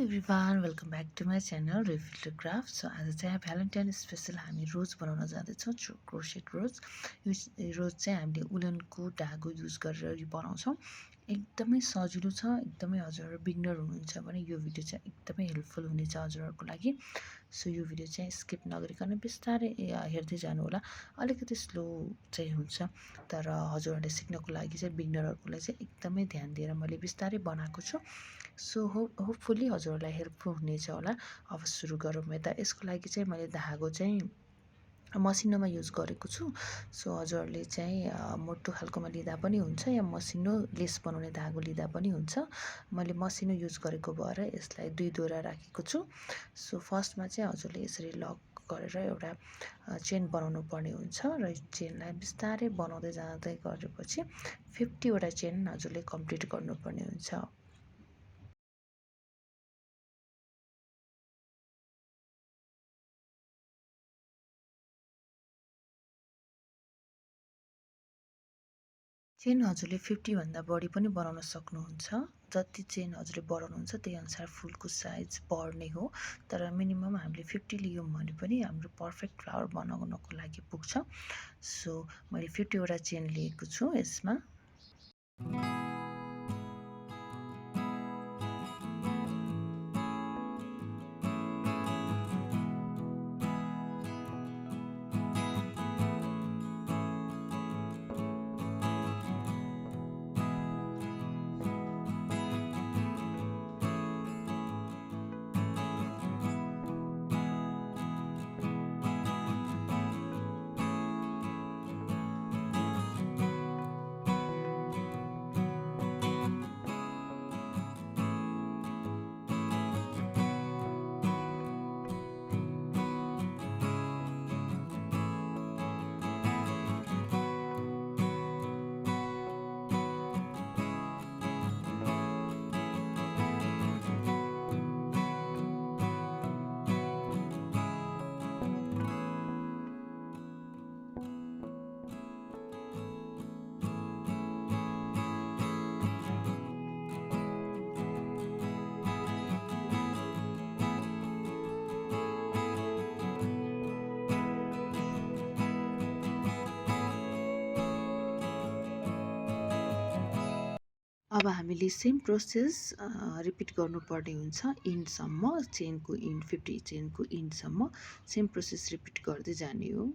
Everyone welcome back to my channel Refilled Craft. So आज चाहिँ Valentine special हामी रोज बनाउन जाँदैछौँ, क्रोसेट रोज। यो रोज चाहिँ हामीले उलनको धागो युज गरेर यो बनाउँछौँ। एकदमै सजिलो छ, एकदमै हजुरहरू बिगनर हुनुहुन्छ भने यो भिडियो चाहिँ एकदमै हेल्पफुल हुनेछ हजुरहरूको लागि। सो यो भिडियो चाहिँ स्किप नगरिकन बिस्तारै हेर्दै जानु होला। अलिकति स्लो चाहिँ हुन्छ, तर हजुरहरूले सिक्नको लागि चाहिँ बिगनरहरूको लागि चाहिँ एकदमै ध्यान दिएर मैले बिस्तारै बनाएको छु। सो होपफुल्ली हजुरहरूलाई हेल्पफुल हुनेछ होला। अब सुरु गरौँ। यता यसको लागि चाहिँ मैले धागो चाहिँ मसिनोमा युज गरेको छु। सो हजुरहरूले चाहिँ मोटो खालकोमा लिँदा पनि हुन्छ या मसिनो लेस बनाउने धागो लिँदा पनि हुन्छ। मैले मसिनो युज गरेको भएर यसलाई 2 दोरा राखेको छु। सो फर्स्टमा चाहिँ हजुरले यसरी लक गरेर एउटा चेन बनाउनु पर्ने हुन्छ र चेनलाई बिस्तारै बनाउँदै जाँदै गरेपछि 50 वटा चेन हजुरले कम्प्लिट गर्नुपर्ने हुन्छ। चेन हजुरले 50 भन्दा बढी पनि बनाउन सक्नुहुन्छ। जति चेन हजुरले बढाउनुहुन्छ त्यही अनुसार फुलको साइज बढ्ने हो। तर मिनिमम हामीले 50 लियौँ भने पनि हाम्रो पर्फेक्ट फ्लावर बनाउनको लागि पुग्छ। सो मैले 50 वटा चेन लिएको छु यसमा। अब हामीले सेम प्रोसेस रिपिट गर्नुपर्ने हुन्छ इन्डसम्म। चेनको इन्ड 50 चेनको इन्डसम्म सेम प्रोसेस रिपिट गर्दै जाने हो।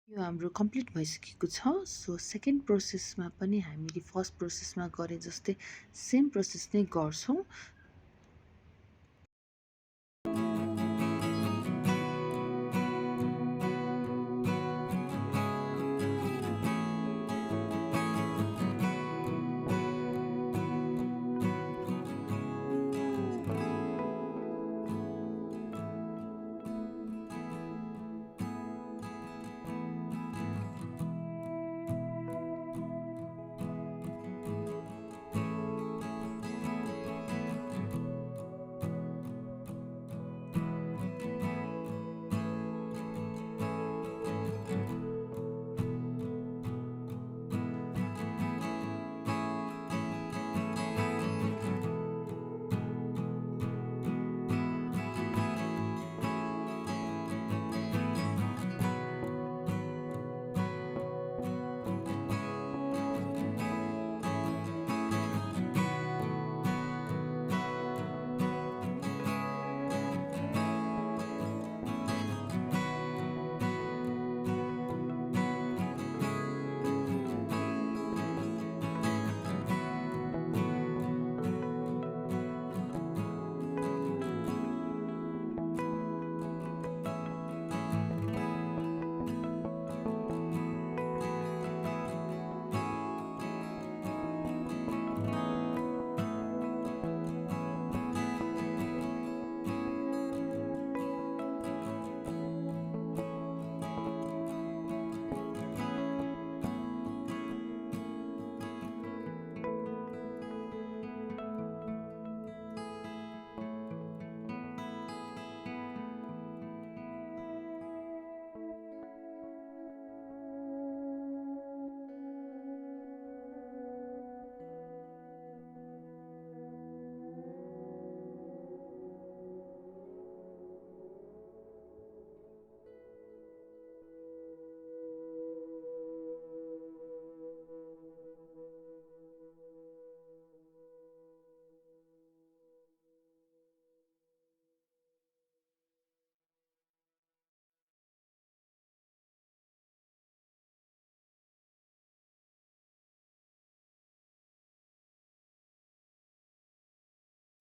यो हाम्रो कम्प्लिट भइसकेको छ। सो सेकेन्ड प्रोसेसमा पनि हामीले फर्स्ट प्रोसेसमा गरे जस्तै सेम प्रोसेस नै गर्छौँ।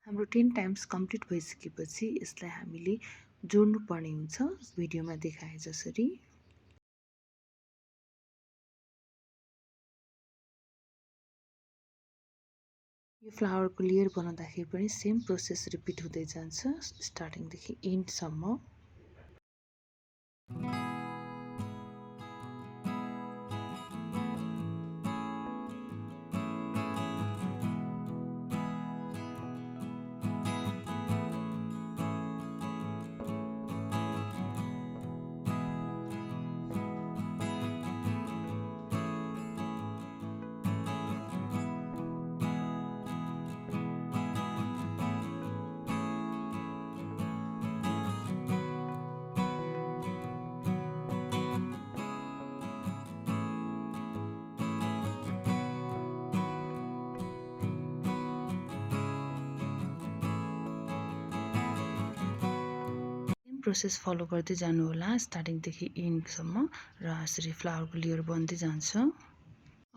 हाम्रो 10 टाइम्स कम्प्लिट भइसकेपछि यसलाई हामीले जोड्नु पर्ने हुन्छ भिडियोमा देखाए जसरी। यो फ्लावरको लेयर बनाउँदाखेरि पनि सेम प्रोसेस रिपिट हुँदै जान्छ स्टार्टिङदेखि एन्डसम्म। प्रोसेस फलो गर्दै जानु होला स्टार्टिङदेखि एन्डसम्म र यसरी फ्लावरको लेयर बन्दै जान्छ।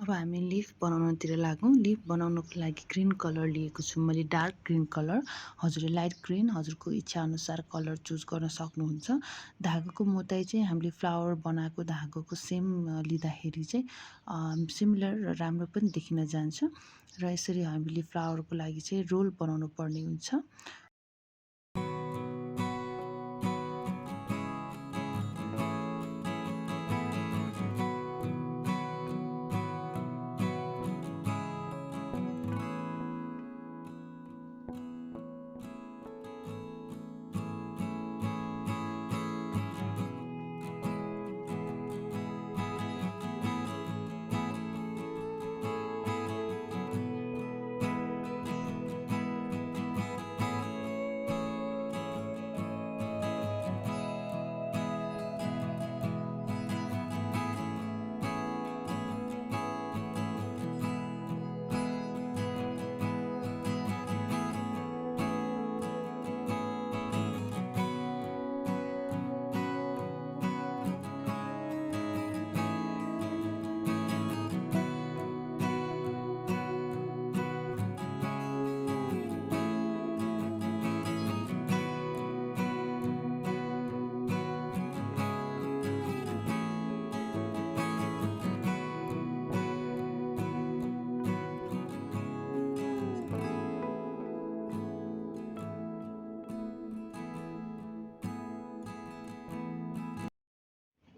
अब हामी लिफ बनाउनतिर लागौँ। लिफ बनाउनको लागि ग्रीन कलर लिएको छु मैले, डार्क ग्रीन कलर। हजुरले लाइट ग्रीन हजुरको इच्छाअनुसार कलर चुज गर्न सक्नुहुन्छ। धागोको मोटाइ चाहिँ हामीले फ्लावर बनाएको धागोको सेम लिँदाखेरि चाहिँ सिमिलर र राम्रो पनि देखिन जान्छ र यसरी हामीले फ्लावरको लागि चाहिँ रोल बनाउनु पर्ने हुन्छ।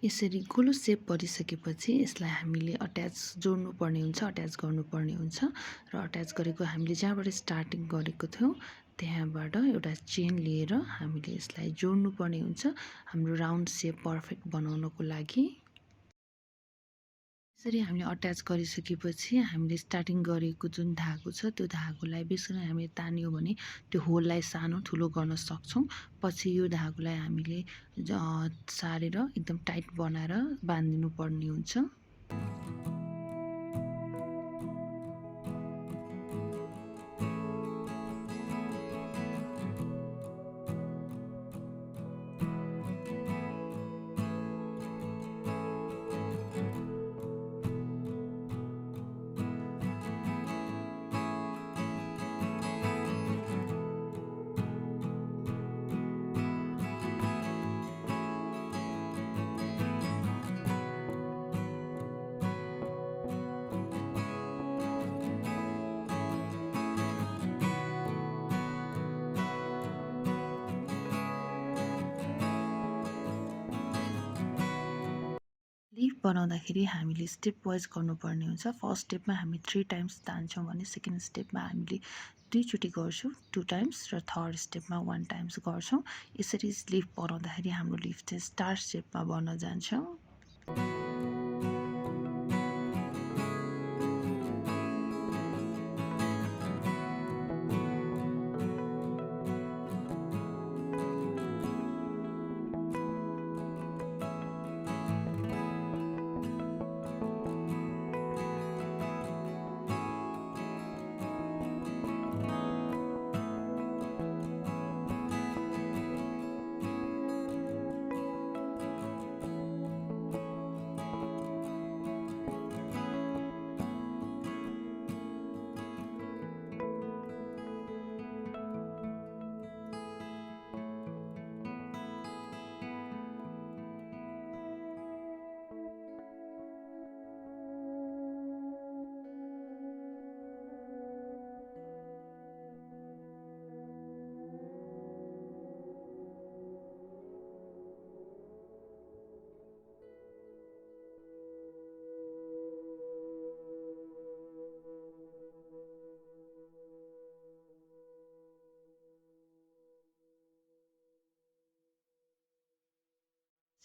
यसरी गोलो सेप परिसकेपछि यसलाई हामीले जोड्नुपर्ने हुन्छ, अट्याच गर्नुपर्ने हुन्छ र अट्याच गरेको हामीले जहाँबाट स्टार्टिङ गरेको थियौँ त्यहाँबाट एउटा चेन लिएर हामीले यसलाई जोड्नुपर्ने हुन्छ हाम्रो राउन्ड सेप पर्फेक्ट बनाउनको लागि। यसरी हामीले अट्याच गरिसकेपछि हामीले स्टार्टिङ गरेको जुन धागो छ त्यो धागोलाई बेसी हामीले तान्यो भने त्यो होललाई सानो ठुलो गर्न सक्छौँ। पछि यो धागोलाई हामीले सारेर एकदम टाइट बनाएर बाँधिनु पर्ने हुन्छ। लिफ बनाउँदाखेरि हामीले स्टेप वाइज गर्नुपर्ने हुन्छ। फर्स्ट स्टेपमा हामी 3 टाइम्स तान्छौँ भने सेकेन्ड स्टेपमा हामीले 2 चोटि गर्छौँ 2 टाइम्स र थर्ड स्टेपमा 1 टाइम्स गर्छौँ। यसरी लिफ बनाउँदाखेरि हाम्रो लिफ चाहिँ स्टार सेपमा बन्न जान्छ।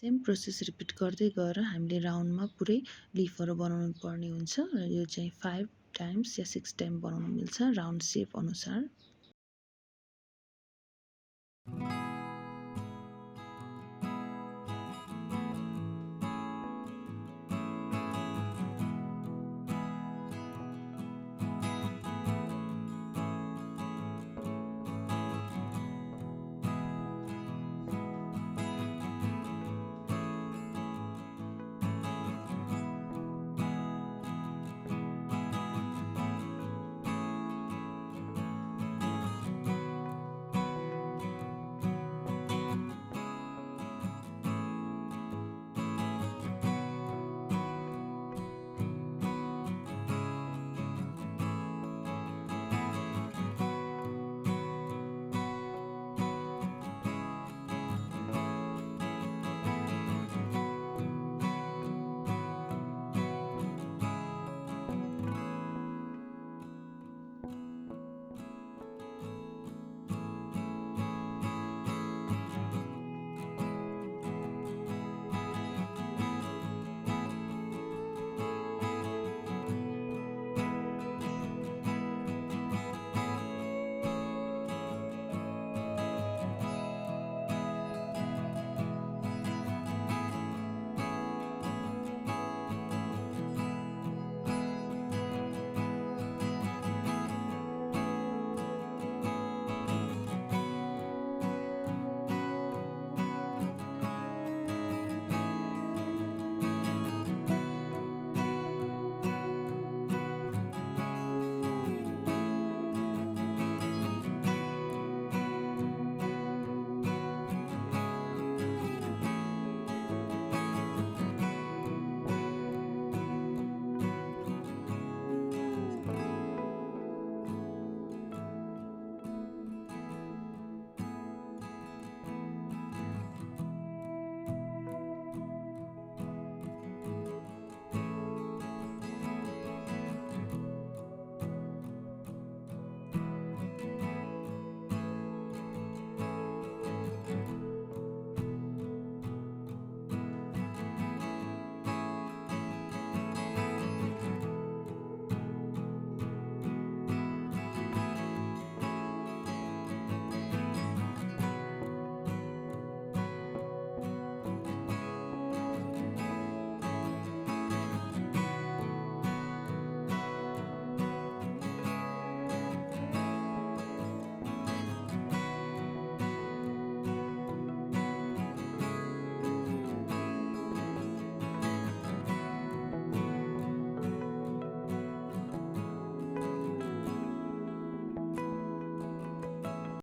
सेम प्रोसेस रिपिट गर्दै गएर हामीले राउन्डमा पुरै लिफहरू बनाउनु पर्ने हुन्छ र यो चाहिँ 5 टाइम्स या 6 टाइम बनाउन मिल्छ राउन्ड सेप अनुसार।